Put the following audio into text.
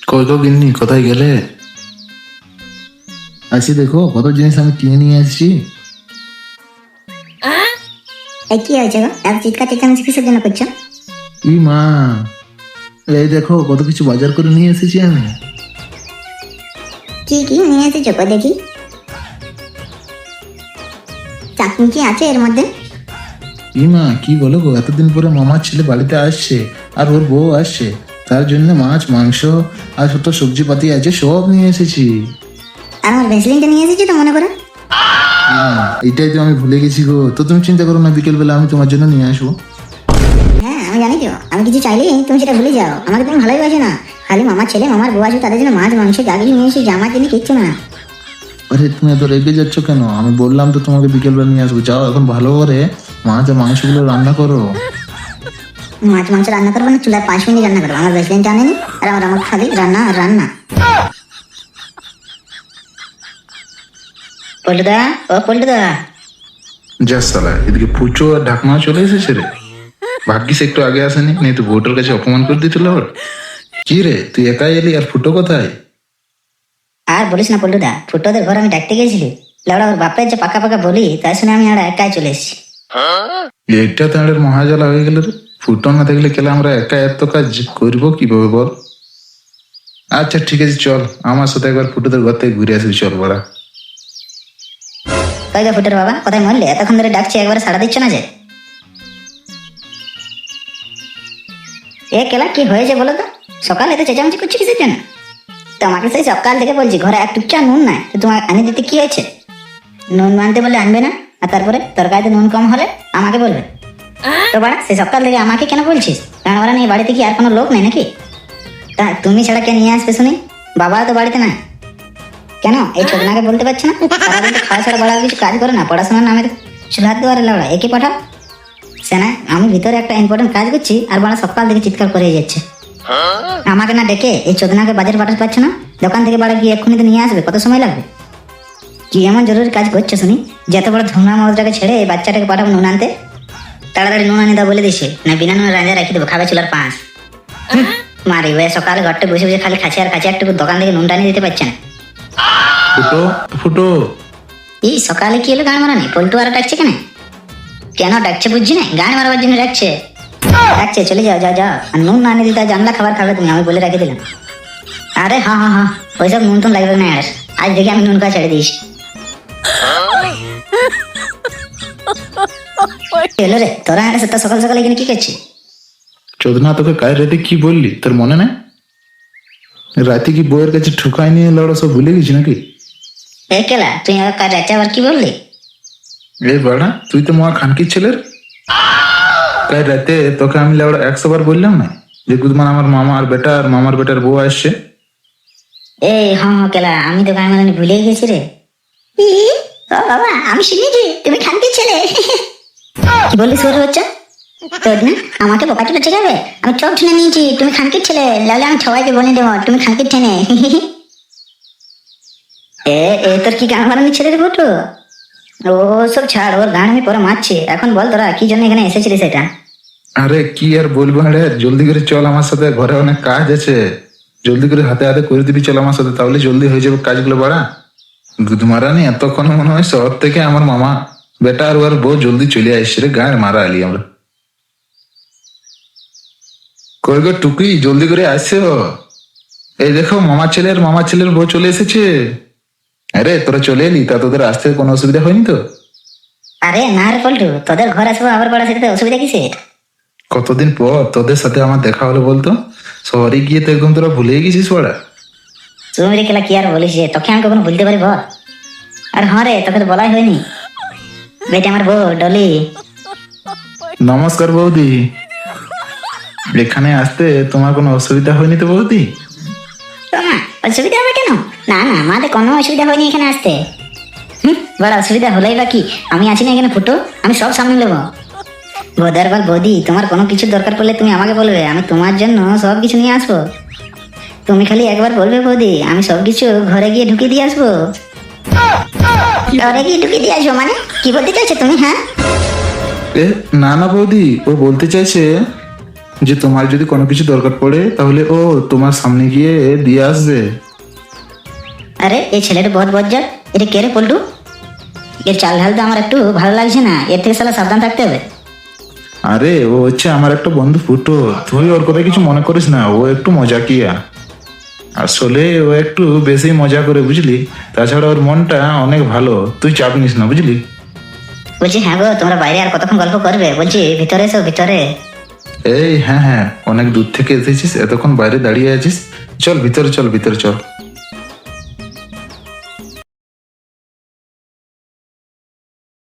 কই গো গিন্নি, কোথায় গেলে? আসি দেখো কত জিনিস আমি কিনে নিয়ে আসছি। এই কি হয়েছে গো? এত চিৎকার চেঁচামেচি কিসের জন্য করছো? ই মা, এই দেখো কত কিছু বাজার করে নিয়ে এসেছি আমি। কি কি নিয়ে এসেছো গো দেখি? চাটনি কি আছে এর মধ্যে? ই মা, কি বলো গো, এতদিন পরে মামার ছেলে বাড়িতে আসছে আর ওর বউ আসছে, তার জন্য মাছ মাংস আর যত সবজিপাতি আছে সব নিয়ে এসেছি। আর আমার ভেসলিনটা নিয়ে এসেছো তো মনে করো? এইটাই তো আমি ভুলে গেছি গো। তো তুমি চিন্তা করো না, বিকেলবেলা আমি তোমার জন্য নিয়ে আসবো। হ্যাঁ আমি জানি তো, আমি কিছু চাইলেই তুমি সেটা ভুলে যাও। আমাকে তুমি ভালোই বাসো না। খালি মামার ছেলে মামার বউ আছে, তাদের জন্য মাছ মাংস যা কিছু নিয়ে এসেছি, আমার জন্য কিচ্ছু না। আরে তুমি এত রেগে যাচ্ছ কেন? আমি বললাম তো তোমাকে বিকেলবেলা নিয়ে আসবো। যাও এখন ভালো করে মাছ আর মাংসগুলো রান্না করো। মাছ মাংস রান্না করবো না, চুলায় 5 মিনিট রান্না করবো। আমার ভেসলিনটা আনেনি আর আমার খালি রান্না আর রান্না। পল্টুদা, ও পল্টুদা, যা সালা, এদিকে পুচো আর ঢাকনা চলে এসেছে রে। ভাগ্যিস একটু আগে আসেনি, নেই তো ভোটের কাছে অপমান করে দিত ওর। কি রে, তুই একাই এলি আর ফুটো কোথায়? আর বলিস না পল্টুদা, ফুটোদের ঘর আমি ডাকতে গেছিলি। লাউড়া ওর বাপের যে পাকা পাকা বলি, তাই শুনে আমি আর একাই চলে এসেছি। এইটা তাঁদের মহাজালা হয়ে গেল রে। ফুটো না দেখলে কেলে আমরা একা এত কাজ করবো কিভাবে বল? আচ্ছা ঠিক আছে, চল আমার সাথে একবার ফুটোদের ঘর থেকে ঘুরে আসবি, চল বড়া। কই গো ফুটোর বাবা, কোথায় মরলে? এতক্ষণ ধরে ডাকছি, একবারে সাড়া দিচ্ছ না যে। এ কেলা, কি হয়েছে বলো তো? সকালে এত চেঁচামেচি করছি কিসের জন্য? তোমাকে সেই সকাল থেকে বলছি ঘরে এক টুকচা নুন নাই, তো তোমার আনি দিতে কি হয়েছে? নুন আনতে বললে আনবে না, আর তারপরে তরকারিতে নুন কম হলে আমাকে বলবে। তো বাড়া, সেই সকাল থেকে আমাকে কেন বলছিস? কারণ ওরা নিয়ে বাড়িতে কি আর কোনো লোক নেই নাকি? তা তুমি ছাড়া কে নিয়ে আসবে শুনি? বাবা তো বাড়িতে নাই কেন? এই ছোটনাকে বলতে পারছো না? সারাদিন তো খাওয়া ছাড়া বড় কিছু কাজ করে না, পড়াশোনার নামে তো চুলার দেওয়ার লাউড়া। একে পাঠাও সেনা, আমি ভিতরে একটা ইম্পর্টেন্ট কাজ করছি আর বড় সকাল থেকে চিৎকার করে যাচ্ছে। আমাকে না ডেকে এই চোদনাকে বাজারে পাঠাতে পারছো না? দোকান থেকে বাড়া গিয়ে এক্ষুনি তো নিয়ে আসবে, কত সময় লাগবে? কি এমন জরুরি কাজ করছো শুনি, যত বড় ধুমা মজটাকে ছেড়ে এই বাচ্চাটাকে পাঠাবো নুন আনতে? তাড়াতাড়ি নুন আনি দাও বলে দিছি, না বিনা নুনে রাঁধে রেখে দেবো, খাবে চুলার পাঁচ। মারি ওই সকালে ঘরটা বসে বসে খালি খাচ্ছে আর খাচ্ছে, একটু দোকান থেকে নুনটা আনিয়ে দিতে পারছে না। ফুটো ফুটো, এই সকালে কি হলো গান মারানি? পল্টু আর ডাকছে কেন? কেন ডাকছে বুঝছি না, গান মারবার জন্য ডাকছে। ডাকছে, চলে যাও যাও যাও, আর নুন না আনি দিতে জানলা খাবার খাবে তুমি, আমি বলে রেখে দিলাম। আরে হ্যাঁ হ্যাঁ হ্যাঁ, ওইসব নুন টুন লাগবে না আর। আজ দেখি আমি নুন খাওয়া ছেড়ে দিয়েছি। এলো রে তোরা, সকাল সকাল এখানে কি করছিস? চোদনা, তোকে কাল রাতে কি বললি তোর মনে নেই? রাতে কি বইয়ের কাছে ঠুকাই নিয়ে লড়া সব ভুলে গেছি নাকি? এই কেলা, তুই কাজ রাতে আবার কি বললি? এই বাড়া, তুই তো মহা খানকির ছেলের। কাল রাতে তোকে আমি লেওড়া 100 বার বললাম না যে গুদমান আমার মামা আর বেটা আর মামার বেটার বউ আসছে। এই হ্যাঁ হ্যাঁ কেলা, আমি তো গান মারানি ভুলে গেছি রে। ও বাবা, আমি শুনেছি তুমি খানকির ছেলে। কি বললি শুরু হচ্ছে? তোর না আমাকে বোকাচোদা ঠিক আছে? আমি সব শুনে নিয়েছি তুমি খানকির ছেলে। লালে আমি সবাইকে বলে দেবো তুমি খানকির ছেলে। এ তোর কি গান মারানি ছেলে রে বটু? ও সব ছাড়, ওর গান আমি পরে মারছি। এখন বল তোরা কি জন্য এখানে এসেছিলি সেটা? আরে কি আর বলবো রে, জলদি করে চল আমার সাথে, ঘরে অনেক কাজ আছে। জলদি করে হাতে হাতে করে দিবি, চল আমার সাথে, তাহলে জলদি হয়ে যাবে কাজগুলো। বাড়া গুদমারানি, এতক্ষণ মনে হয় শহর থেকে আমার মামা বেটা আর ওর বউ জলদি চলে আসছে রে। গায়ে মারা আলি আমরা। কই গো টুকি, জলদি করে আসছে ও। এই দেখো মামার ছেলের বউ চলে এসেছে। আরে তোরা চলে এলি, তা তোদের আসতে কোনো অসুবিধা হয়নি তো? আরে না রে পল্টু, তোদের ঘর আসবো আবার পড়া সেটাতে অসুবিধা কিসের? কতদিন পর তোদের সাথে আমার দেখা হলো বলতো। শহরে গিয়ে তো একদম তোরা ভুলেই গেছিস বড়া। তুমি রে খেলা কি আর বলিস যে, তোকে আমি কখনো ভুলতে পারি বল? আর হ্যাঁ রে, তোকে তো বলাই হয়নি, বেটা আমার বউ ডলি। নমস্কার বৌদি। এখানে আসতে তোমার কোনো অসুবিধা হয়নি তো বৌদি? মা, অসুবিধা হবে কেন? না না, আমাদের কোনো অসুবিধা হয়নি এখানে আসতে। বড় অসুবিধা হলেই বা কি, আমি আছি না এখানে ফুটো, আমি সব সামনে নেবো। বোধার বল বৌদি, তোমার কোনো কিছু দরকার পড়লে তুমি আমাকে বলবে, আমি তোমার জন্য সব কিছু নিয়ে আসবো। তুমি খালি একবার বলবে বৌদি, আমি সব কিছু ঘরে গিয়ে ঢুকিয়ে দিয়ে আসবো। ঘরে গিয়ে ঢুকিয়ে দিয়ে আসবো মানে কি বলতে চাইছো তুমি? হ্যাঁ এ না না বৌদি, ও বলতে চাইছে যে তোমার যদি কোনো কিছু দরকার পড়ে তাহলে ও তোমার সামনে গিয়ে দিয়ে আসবে। আরে এই ছেলেটা বহুত বজ্জার, এটা কে রে পল্টু? এর চাল ঢাল তো আমার একটু ভালো লাগছে না, এর থেকে সালা সাবধান থাকতে হবে। আরে ও হচ্ছে আমার একটা বন্ধু ফুটো, তুই ওর কথা কিছু মনে করিস না, ও একটু মজাকিয়া। আসলে ও একটু বেশি মজা করে বুঝলি, তাছাড়া ওর মনটা অনেক ভালো, তুই চাপ নিস না বুঝলি। বলছি হ্যাঁ গো, তোমরা বাইরে আর কতক্ষণ গল্প করবে? বলছি ভিতরে এসো ভিতরে। এই হ্যাঁ হ্যাঁ, অনেক দূর থেকে এসেছিস, এতক্ষণ বাইরে দাঁড়িয়ে আছিস, চল ভিতরে চল, ভিতরে চল।